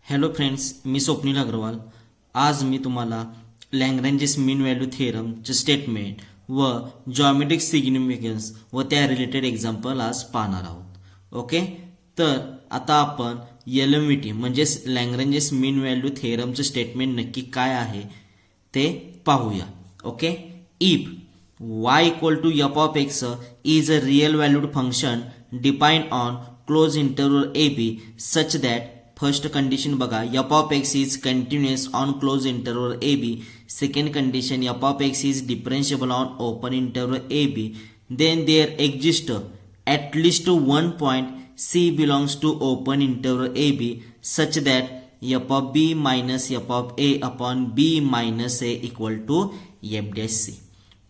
Hello friends, मी स्वप्नील अग्रवाल. आज मी तुम्हाला लॅग्रेंजेस mean value थेरमचे statement व जॉमेट्रिक सिग्निफिकन्स व त्या रिलेटेड एक्झाम्पल आज पाहणार आहोत. ओके, तर आता आपण एलएमव्हीटी म्हणजेच लॅग्रेंजेस मीन व्हॅल्यू थेरमचे स्टेटमेंट नक्की काय आहे ते पाहूया. Okay, if y equal to f of x is a real valued function defined on close interval a b such that first condition बघा, f of x is continuous on close interval a b. Second condition, f of x is differentiable on open interval a b. Then there exist at least one point C belongs to open interval AB such that f of B minus f of A upon B minus A equal to f dash C.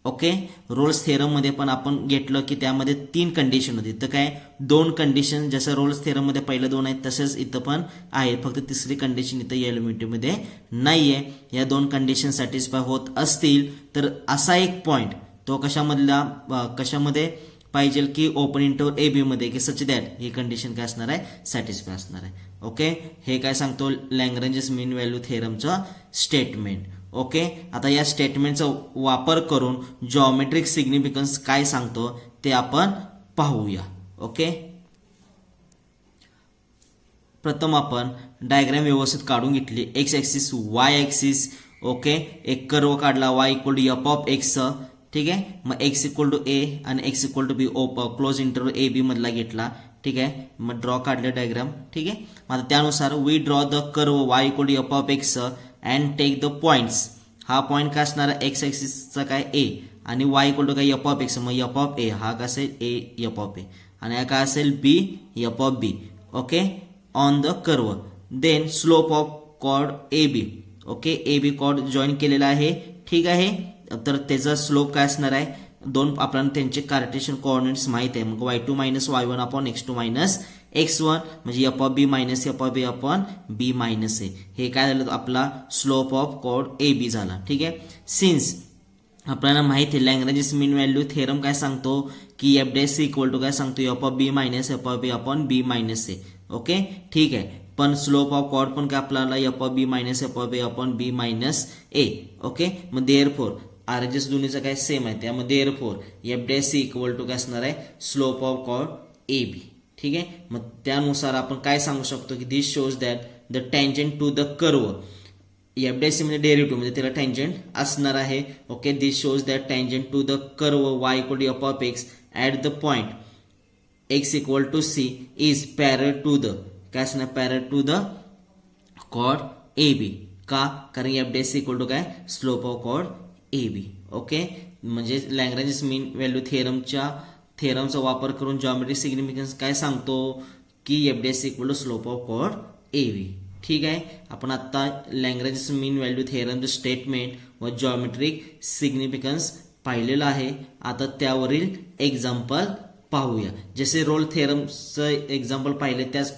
Okay, Rolls theorem मध्ये पण आपण घेतलं की त्यामध्ये 3 condition होती. तर काय 2 condition जसं रोल्स थेरम मध्ये पहिलं 2 आहेत तसंच इथं पण आहे, फक्त तिसरी कंडिशन इथं एलिमेंट मध्ये नाहीये. या 2 कंडिशन सॅटिस्फाय होत असतील तर असा एक पॉइंट तो कशामध्ये पाहिजे की ओपन इंटरवल ए बी मध्ये की सच दॅट ही कंडिशन काय असणार आहे, सॅटिस्फाय असणार आहे. ओके, हे काय सांगतो लॅग्रेंजेस मीन व्हॅल्यू थेरमचं स्टेटमेंट. ओके, आता या स्टेटमेंटचा वापर करून जॉमेट्रिक सिग्निफिकन्स काय सांगतो ते आपण पाहूया. ओके, प्रथम आपण डायग्राम व्यवस्थित काढून घेतली. X axis, y axis. Okay, एक कर्व काढला y equal to f of x. ठीक आहे, मग x इक्वल टू ए आणि x equal to b close interval a b मधला घेतला. ठीक आहे, मग ड्रॉ काढले डायग्राम. ठीक आहे, मग त्यानुसार we draw the curve y equal to f of x and take the points. हा पॉइंट काय असणार आहे, एक्स ऍक्सिसचा काय ए आणि y इक्वल टू काय एफ ऑफ एक्स. मग एफ ऑफ ए हा काय असेल ए एफ ऑफ ए आणि हा काय असेल b f of b. Okay, on the curve. Then slope of chord a b. Okay, a b chord join केलेला आहे. ठीक आहे, तर त्याचा स्लोप काय असणार आहे, आपल्याला त्यांचे कार्टेशियन कोऑर्डिनेट्स माहित आहे. मग y2 minus y1 upon x2 minus x1 म्हणजे f of b minus f of a upon b minus a. हे काय झालं, आपला slope of chord a b झाला. ठीक आहे, सिन्स आपल्याला माहिती आहे लॅग्रेंजेस मीन व्हॅल्यू थेरम काय सांगतो की f dash c equal to काय सांगतो f of b minus f of a upon b minus a. Okay, ठीक आहे, पण स्लोप ऑफ कॉर्ड पण काय आपल्याला f of b minus f of a upon b minus a. Okay, मग therefore RHS दोन्हीचं काय सेम आहे, त्यामध्ये therefore f dash c equal to काय असणार आहे, slope of chord a b. ठीक आहे, मग त्यानुसार आपण काय सांगू शकतो की this shows that the tangent to the curve. F dash c म्हणजे डेरिव्हेटिव्ह म्हणजे त्याला टँजंट असणार आहे. Okay, this shows that tangent to the curve y equal to f of x at the point x equal to c is parallel to the काय असणार, parallel to the chord a b. का, कारण f dash c equal to काय, slope of chord a b. Okay, म्हणजे लॅग्रेंजेस mean value थेरमचा वापर करून geometric significance काय सांगतो की f dash equal to slope of chord a b. ठीक आहे, आपण आता लॅग्रेंजेस मीन व्हॅल्यू थेरमचं स्टेटमेंट व जॉमेट्रिक सिग्निफिकन्स पाहिलेलं आहे. आता त्यावरील एक्झाम्पल पाहूया. जसे रोल थेरमचं एक्झाम्पल पाहिले त्याच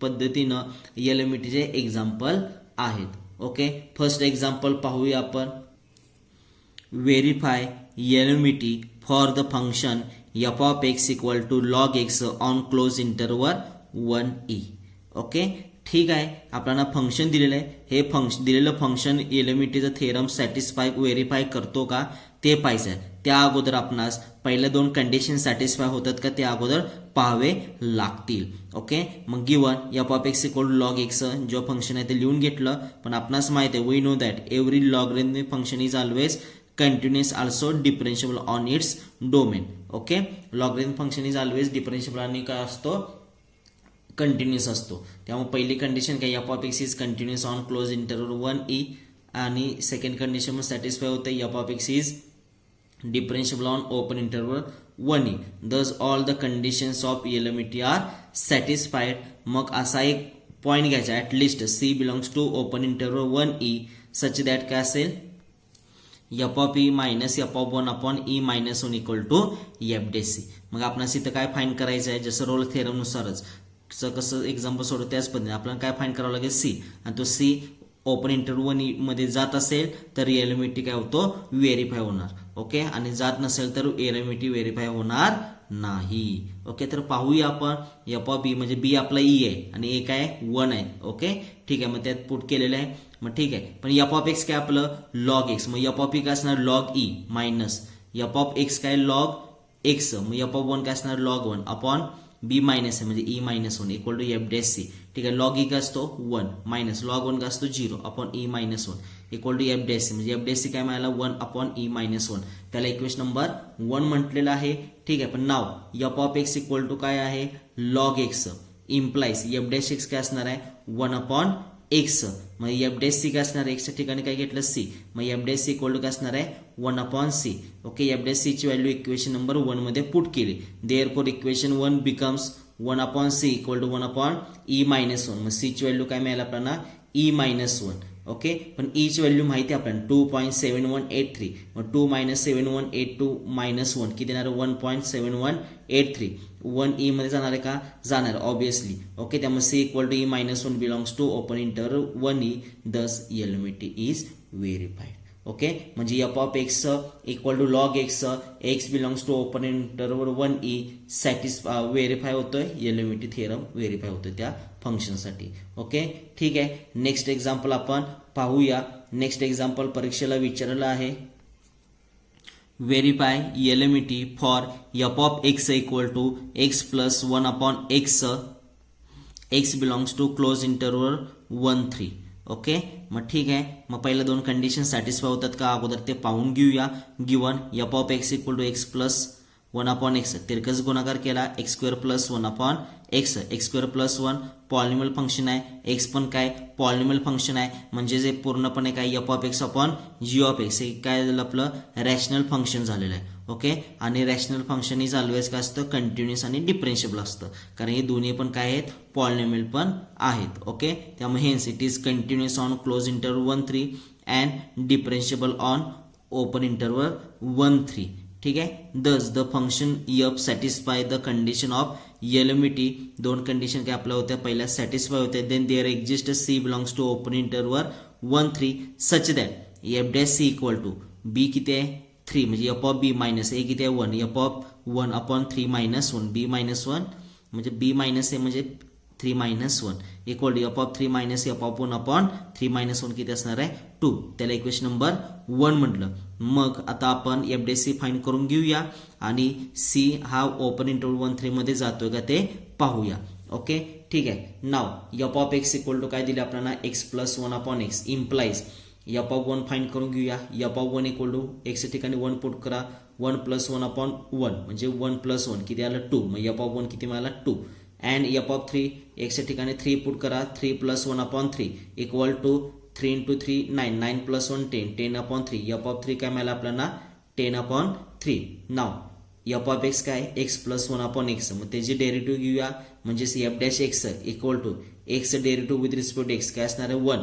पद्धतीनं एलएमव्हीटीचे एक्झाम्पल आहेत. ओके, फर्स्ट एक्झाम्पल पाहूया आपण. Verify LMVT for the function f of x equal to log x on close interval 1e. Okay, ठीक आहे, आपल्याला फंक्शन दिलेलं आहे. हे दिलेलं फंक्शन एलएमव्हीटीचं थेरम सॅटिस्फाय व्हेरीफाय करतो का ते पाहिजे. त्या अगोदर आपणास पहिल्या 2 कंडिशन सॅटिस्फाय होतात का ते अगोदर पाहावे लागतील. ओके, मग given f of x equal to log x जो फंक्शन आहे ते लिहून घेतलं. पण आपणास माहिती आहे we know that every logarithmic function is always continuous also differentiable on its domain. Okay, logarithm function is always differentiable आणि काय असतो, कंटिन्युअस असतो. त्यामुळे पहिली कंडिशन काय, f of x is continuous on close interval 1e आणि second condition मध्ये satisfy होते f of x is differentiable on open interval 1e. Thus all the conditions of LMVT are satisfied. मग असा एक पॉइंट घ्यायचा at least c belongs to open interval 1e such that काय असेल, f of e minus f of 1 upon e minus 1 equal to f dash c. मग आपल्याला इथं काय फाइंड करायचं आहे, जसं रोल थेरम नुसारच कसं एक्झाम्पल सोडतो त्याच पद्धतीने आपल्याला काय फाइंड करावं लागेल, सी. आणि तो सी ओपन इंटरवल 1 मध्ये जात असेल तर एलएमव्हीटी काय होतो, व्हेरीफाय होणार. ओके, आणि जात नसेल तर ए लिमिट व्हेरीफाय होणार नाही. ओके, तर पाहूया आपण एफ ऑफ बी म्हणजे बी आपला ई आहे आणि ए काय 1 आहे. ओके, ठीक आहे, मग त्यात पुट केलेलं आहे. मग ठीक आहे, पण एफ ऑफ एक्स काय आपलं लॉग एक्स, मग एफ ऑफ ई काय असणार log E minus f of x काय लॉग एक्स, मग एफ ऑफ 1 काय असणार लॉग 1 अपॉन बी मायनस आहे म्हणजे e minus 1 equal to f dash c. ठीक आहे, लॉग ई काय असतो 1 मायनस लॉग 1 काय असतो 0 upon e minus 1 equal to f dash c, म्हणजे एफ डॅश सी काय मिळाला 1 अपॉन ई मायनस 1. त्याला इक्वेशन नंबर 1 म्हटलेलं आहे. ठीक आहे, पण now f of x equal to काय आहे log x implies f dash x काय असणार आहे 1 अपॉन एक्स, मग एफ डॅश सी काय असणार आहे एक्सच्या ठिकाणी काय घेतलं सी, मग f dash c equal to काय असणार आहे 1 upon c. Okay, f dash c ची व्हॅल्यू इक्वेशन नंबर 1 मध्ये पुट केली. Therefore equation 1 becomes 1 upon c equal to 1 upon e minus 1. मग सी ची व्हॅल्यू काय मिळाली आपल्याला ई मायनस 1. ओके, पण ई ची व्हॅल्यू माहिती आहे आपल्याला 2.7183, मग 2 मायनस 7182 मायनस 1 किती येणार 1.7183. 1 ई मध्ये जाणार आहे का जाणार ऑब्विसली. ओके, त्यामुळे c equal to e minus 1 belongs to open interval 1 e, thus LMVT is verified. Okay, म्हणजे f of x equal to log x x belongs to open interval 1 e verify होतोय, LMVT theorem verify होतोय त्या फंक्शनसाठी. Okay, ठीक आहे, next example आपण पाहूया. Next example परीक्षेला विचारलं आहे. Verify LMVT for f of x equal to x plus 1 upon x x belongs to close interval 1-3. Okay, मग ठीक आहे, मग पहिल्या दोन कंडिशन सॅटिस्फाय होतात का अगोदर ते पाहून घेऊया. Given f of x equal to x plus 1 upon x तिरकस गुणाकार केला x square plus 1 upon x square plus 1 polynomial function आहे, एक्स पण काय पॉलिनॉमियल फंक्शन आहे, म्हणजे जे पूर्णपणे काय f of x upon g of x हे काय झालं आपलं रॅशनल फंक्शन झालेलं आहे. ओके, आणि रॅशनल फंक्शन इज ऑलवेज काय असतं कंटिन्युअस आणि डिफरन्शिएबल असतं, कारण हे दोन्ही पण काय आहेत पॉलिनॉमियल पण आहेत. ओके, त्यामुळे hence it is continuous on close interval 1-3 and differentiable on open interval 1-3. ठीक आहे, thus the function f satisfy the condition of LMVT. दोन कंडिशन काय आपल्या होत्या, पहिल्या सॅटिस्फाय होत्या, then there exist c belongs to open interval 1-3 such that f dash c equal to b किती आहे 3 म्हणजे f of b minus a किती आहे 1 f of 1 upon 3 minus 1 b minus 1 म्हणजे बी मायनस ए म्हणजे 3 minus 1 equal to f of 3 minus f of 1 upon 3 minus 1 किती असणार आहे 2. त्याला इक्वेशन नंबर 1 म्हटलं. मग आता आपण एफ डॅश सी फाइंड करून घेऊया आणि सी हा ओपन इंटरव्हल 1-3 मध्ये जातोय का ते पाहूया. ओके, ठीक आहे, now f of x equal to काय दिले आपल्याला x plus 1 upon x implies f of 1 find करून घेऊया. एफ ऑफ 1 इक्वल टू एक्सच्या ठिकाणी 1 पुट करा 1 प्लस 1 अपॉन 1 म्हणजे 1 प्लस 1 किती आलं 2, मग एफ ऑफ 1 किती मिळाला 2. अँड एफ ऑफ 3 एक्सच्या ठिकाणी 3 पुट करा 3 plus 1 upon 3 equal to 3 into 3 9 9 plus 1 10 10 upon 3 f of 3 काय मिळालं आपल्याला 10 upon 3. Now f of x काय एक्स प्लस 1 अपॉन एक्स, मग त्याची डेरिव्हेटिव्ह घेऊया म्हणजे f dash x equal to x derivative with respect to x काय असणार आहे 1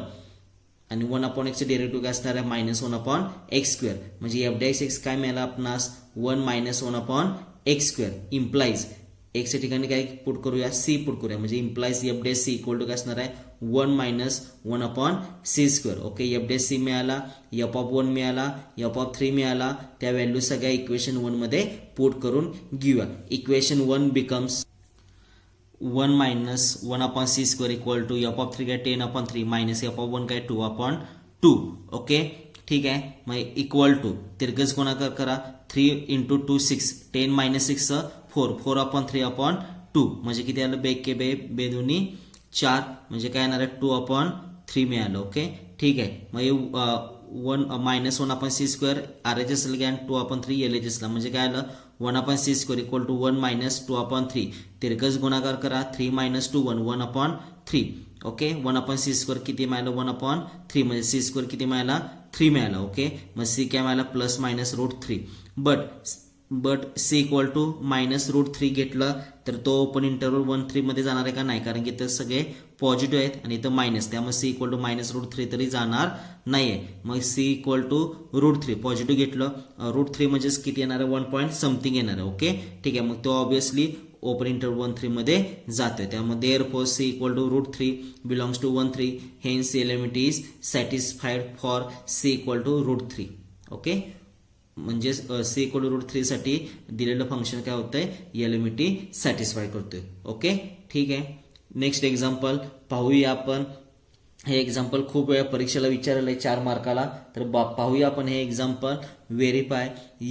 आणि 1 अपॉन एक्सचे डेरिव्हेटिव्ह काय असणार आहे मायनस 1 अपॉन एक्स स्क्वेअर, म्हणजे एफ डॅश एक्स काय मिळाला आपणास 1 minus 1 upon x square implies एक्सच्या ठिकाणी काय पुट करूया सी पुट करूया म्हणजे implies f dash c equal to काय असणार आहे 1 minus 1 upon c square. Okay, f dash c मिळाला, एफ ऑफ 1 मिळाला, एफ ऑफ 3 मिळाला, त्या व्हॅल्यू सगळ्या इक्वेशन 1 मध्ये पुट करून घेऊया. Equation 1 becomes 1 minus 1 upon c square equal to f of 3 काय 10 अपॉन 3 मायनस एफ ऑफ 1 काय 2 अपॉन 2. ओके, ठीक आहे, मग इक्वल टू तिरकस गुणाकार करा 3 into 2 6 10 मायनस 6 4 4 अपॉन 3 अपॉन 2 म्हणजे किती आलं बे के बे बेदुनी 4 म्हणजे काय येणार आहे 2 अपॉन 3 मिळालं. ओके, ठीक आहे, मग 1 minus 1 upon c square R H S ला घ्या 2 अपॉन 3 एल एच एस ला म्हणजे काय आलं 1 upon c square equal to 1 minus 2 upon 3 तिरकस गुणाकार करा 3 minus 2 1 1 upon 3. Okay, 1 upon c square किती मिळालं 1 अपॉन 3 म्हणजे सी स्क्वेअर किती मिळाला 3 मिळाला. ओके, मग सी काय मिळाला plus minus root 3 but C equal to minus root 3 घेतलं तर तो ओपन इंटरव्हल 1-3 मध्ये जाणार आहे का नाही, कारण की इथं सगळे पॉझिटिव्ह आहेत आणि इथं मायनस, त्यामुळे c equal to minus root 3 तरी जाणार नाहीये. मग c equal to root 3 positive घेतलं रूट 3 म्हणजेच किती येणार आहे 1 पॉईंट समथिंग येणार आहे. ओके, ठीक आहे, मग तो ऑब्व्हियसली ओपन इंटरव्हल 1-3 मध्ये जातोय, त्यामुळे therefore c equal to root 3 belongs to 1-3 hence LMVT is satisfied for c equal to root 3. Okay, म्हणजे सी इक्वल टू रूट 3 साठी दिलेलं फंक्शन काय होतंय एलिमिटी सॅटिस्फाय करतोय. ओके ठीक आहे. नेक्स्ट एक्झाम्पल पाहूया आपण. हे एक्झाम्पल खूप वेळा परीक्षेला विचारलेलं आहे 4 मार्काला. तर पाहूया आपण हे एक्झाम्पल. Verify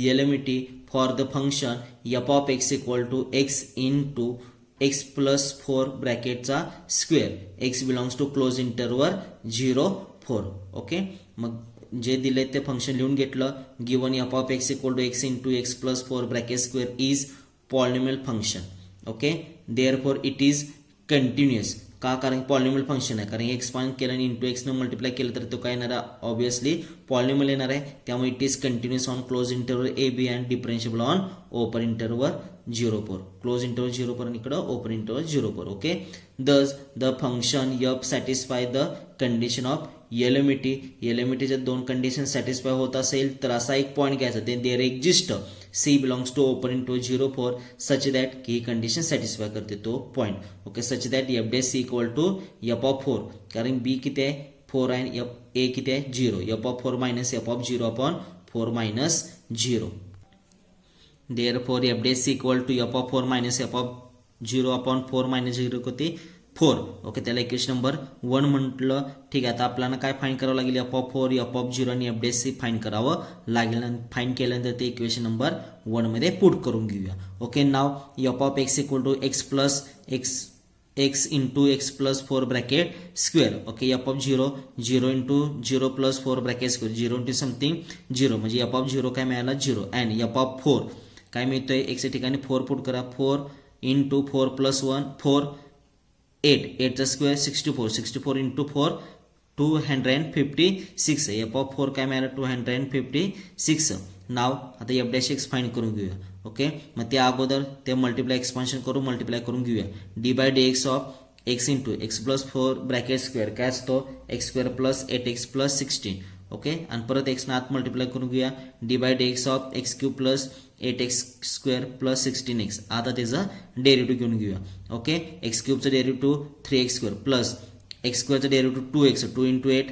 LMVT for the function f of x equal to x into x plus 4 ब्रॅकेटचा square x belongs to close interval 0-4. Okay मग जे दिले ते फंक्शन लिहून घेतलं. Given f of x equal to x into x plus 4 bracket square is polynomial function. Okay therefore it is continuous. का? कारण polynomial function आहे. कारण एक्सपांड केलं आणि इंटू एक्सनं मल्टिप्लाय केलं तर तो काय येणार आहे ऑब्विसली पॉलिनॉमियल येणार आहे. त्यामुळे it is continuous on close interval a b and differentiable on open interval 0-4. Close interval 0-4 आणि इकडं open interval 0-4. Okay thus the function f satisfy the condition of LMVT. एलिमिटीच्या 2 कंडिशन सॅटिस्फाय होत असेल तर असा एक पॉईंट घ्यायचा ते there exist c belongs to open into 0-4 such that की ही कंडिशन सॅटिस्फाय करते तो point. Okay such that f dash c equal to f of 4. कारण बी किती आहे 4 आहे आणि ए किती आहे 0. F of 4 minus f of 0 upon 4 minus 0. Therefore f dash c equal to f of 4 minus f of 0 upon 4 minus 0 होते 4. Okay त्याला equation number 1 म्हटलं. ठीक आहे आता आपल्याला काय फाइंड करावं लागेल एफ ऑफ 4 एफ ऑफ 0 आणि एफ डॅश सी फाइंड करावं लागेल. फाइंड केल्यानंतर ते इक्वेशन नंबर 1 मध्ये पुट करून घेऊया. Okay now f of x equal to x plus x into x plus 4 bracket square. Okay f of 0 into 0 plus 4 bracket square 0 into something 0 म्हणजे f of 0 काय मिळाला 0 अँड एफ ऑफ 4 काय मिळतोय एक्सच्या ठिकाणी 4 पुट करा 4 इंटू 4 प्लस 1 4 8 चा square 64 into 4 256. F of 4 काय मिळालं 256. नाव आता एफ डॅश एक्स फाइंड करून घेऊया. ओके मग त्या अगोदर ते मल्टिप्लाय एक्सपान्शन करून मल्टिप्लाय करून घेऊया. D by d x of x into x plus 4 bracket square काय असतो x square plus 8x plus 16. Okay आणि परत एक्स आत मल्टिप्लाय करून घेऊया. D by d x of x cube plus 8x square plus 16x. आता त्याचं डेरिव्हेटिव्ह घेऊन घेऊया. ओके एक्स क्यूबचं derivative 3x square plus x स्क्वेअरचं derivative 2x 2 into 8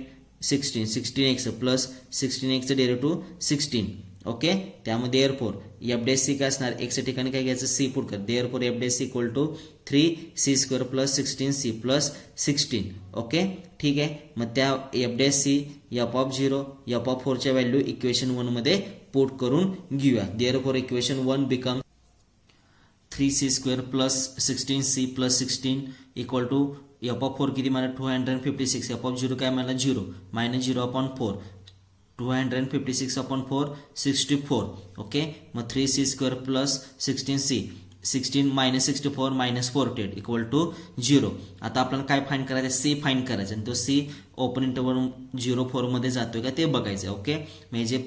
16x plus 16xचं डेरिव्हेटिव्ह 16. ओके त्यामध्ये देअरफॉर एफ डॅश सी काय असणार एक्सच्या ठिकाणी काय घ्यायचं सी पुट कर. Therefore f dash c equal to 3c square plus 16c plus 16. Okay ठीक आहे मग त्या f dash c f of 0 f of 4 च्या व्हॅल्यू इक्वेशन 1 मध्ये पुट करून घेऊया. Therefore equation 1 become 3c square plus 16c plus 16 equal to f of 4 किती मला 256. एफ ऑफ 0 काय मला 0 मायनस 0 अपॉन 4 256 अपॉन 4 64. ओके मग 3c square plus 16c 16 minus 64 minus 48 equal to 0. आता आपल्याला काय फाइंड करायचं सी फाइंड करायचं आणि तो सी ओपन इंटरवल 0-4 मध्ये जातोय का ते बघायचं. ओके म्हणजे जे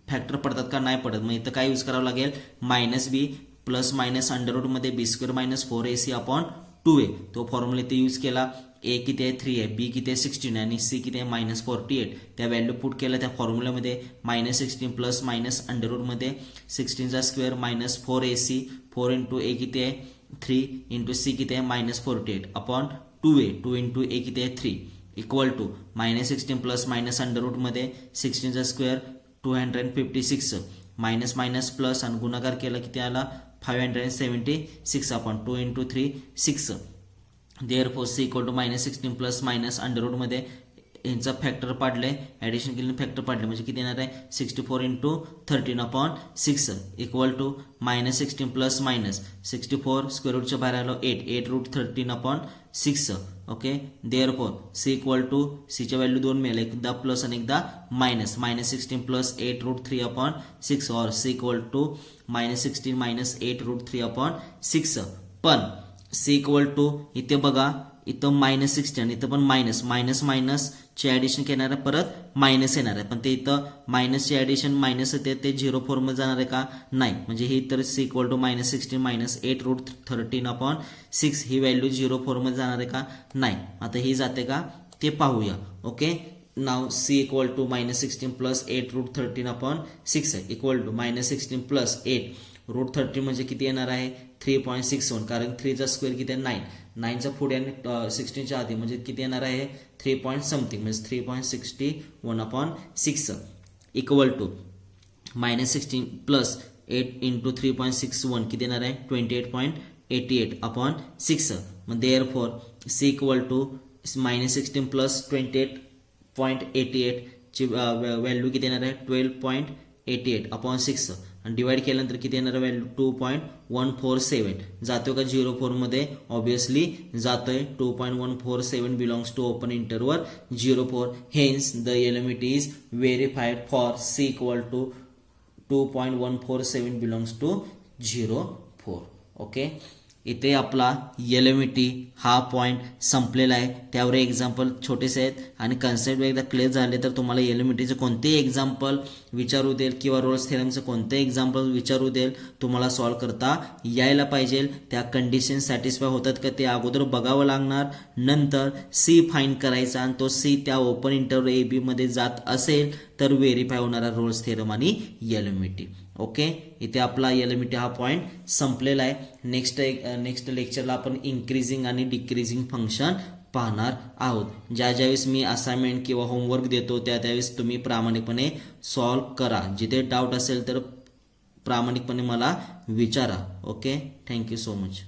फॅक्टर पडतात का नाही पडत मग इथं काय यूज करावं लागेल मायनस बी प्लस मायनस अंडररूट मध्ये बी square minus 4ac upon 2a. तो फॉर्म्युला इथे यूज केला. ए किती आहे 3 आहे बी किती आहे 16 आणि सी किती आहे मायनस 48. त्या व्हॅल्यू पुट केल्या त्या फॉर्म्युल्यामध्ये मायनस 16 प्लस मायनस अंडररूट मध्ये 16चा स्क्वेअर मायनस 4ac 4 इंटू ए किती आहे 3 इंटू सी किती आहे मायनस 48 अपॉन 2a 2 इंटू ए किती आहे 3 equal to minus 16 plus minus underroot मध्ये 16चा स्क्वेअर 256 मायनस मायनस प्लस आणि गुणाकार केला किती आला 576 upon 2 into 3 6. Therefore c equal to minus 16 plus minus underroot मध्ये यांचा फॅक्टर पाडले ऍडिशन केले फॅक्टर पाडले म्हणजे किती येणार आहे 64 into 13 upon 6 equal to minus 16 plus minus 64 square रूटच्या बाहेर आलो 8 root 13 upon 6. Okay therefore c equal to सीच्या व्हॅल्यू 2 मिळाले एकदा प्लस आणि एकदा मायनस 16 प्लस 8 रूट 3 अपॉन 6 और c equal to minus 16 minus 8 root 3 upon 6. पण सी इक्वल टू इथे बघा इथं मायनस 16 आणि इथं पण मायनस मायनस मायनस चे ऍडिशन येणार आहे परत मायनस येणार आहे पण ते इथं मायनसचे ऍडिशन मायनस येते ते 0-4 मध्ये जाणार आहे का नाही म्हणजे ही तर c equal to minus 16 minus 8 root 13 upon 6 ही व्हॅल्यू 0-4 मध्ये जाणार आहे का नाही. आता ही जाते का ते पाहूया. Okay now c equal to minus 16 plus 8 root 13 upon 6 equal to minus 16 plus 8 root 13 म्हणजे किती येणार आहे 3.61 कारण 3चा स्क्वेअर किती आहे 9चा पुढे आणि 16च्या आधी म्हणजे किती येणार आहे 3 पॉईंट समथिंग म्हणजे 3.61 upon 6 equal to -16 plus 8 into 3.61 किती येणार आहे 28.88 अपॉन 6. मग therefore c equal to -16 plus 28.88 ची व्हॅल्यू किती येणार आहे 12.88 अपॉन 6 आणि डिवाइड केल्यानंतर किती येणार आहे व्हॅल्यू 2.147. जातोय का 04 मध्ये ऑब्विसली जातोय. 2.147 belongs to open interval 04. Hence the LMVT is verified for c equal to 2.147 belongs to 04. Okay, इथे आपला एलिमेंटी हा पॉइंट संपलेला आहे. त्यावर एक्झाम्पल छोटेसे आहेत आणि कन्सेप्ट एकदा क्लिअर झाले तर तुम्हाला एलिमेंटीचे कोणतेही एक्झाम्पल विचारू देईल किंवा रोल्स थेरमचं कोणतेही एक्झाम्पल विचारू देईल तुम्हाला सॉल्व्ह करता यायला पाहिजे. त्या कंडिशन सॅटिस्फाय होतात का ते अगोदर बघावं लागणार. नंतर सी फाईंड करायचा आणि तो सी त्या ओपन इंटरव्हल ए बी मध्ये जात असेल तर व्हेरीफाय होणारा रोल्स थेरम आणि एलिमेंटी. ओके, इथे आपला एलिमेंटी हा पॉइंट संपलेला आहे. नेक्स्ट लेक्चरला आपण इन्क्रीजिंग आणि डिक्रीजिंग फंक्शन पाहणार आहोत. ज्यावेळेस मी असाइनमेंट किंवा होमवर्क देतो त्यावेळेस तुम्ही प्रामाणिकपणे सॉल्व्ह करा. जिथे डाऊट असेल तर प्रामाणिकपणे मला विचारा. Okay, thank you so much.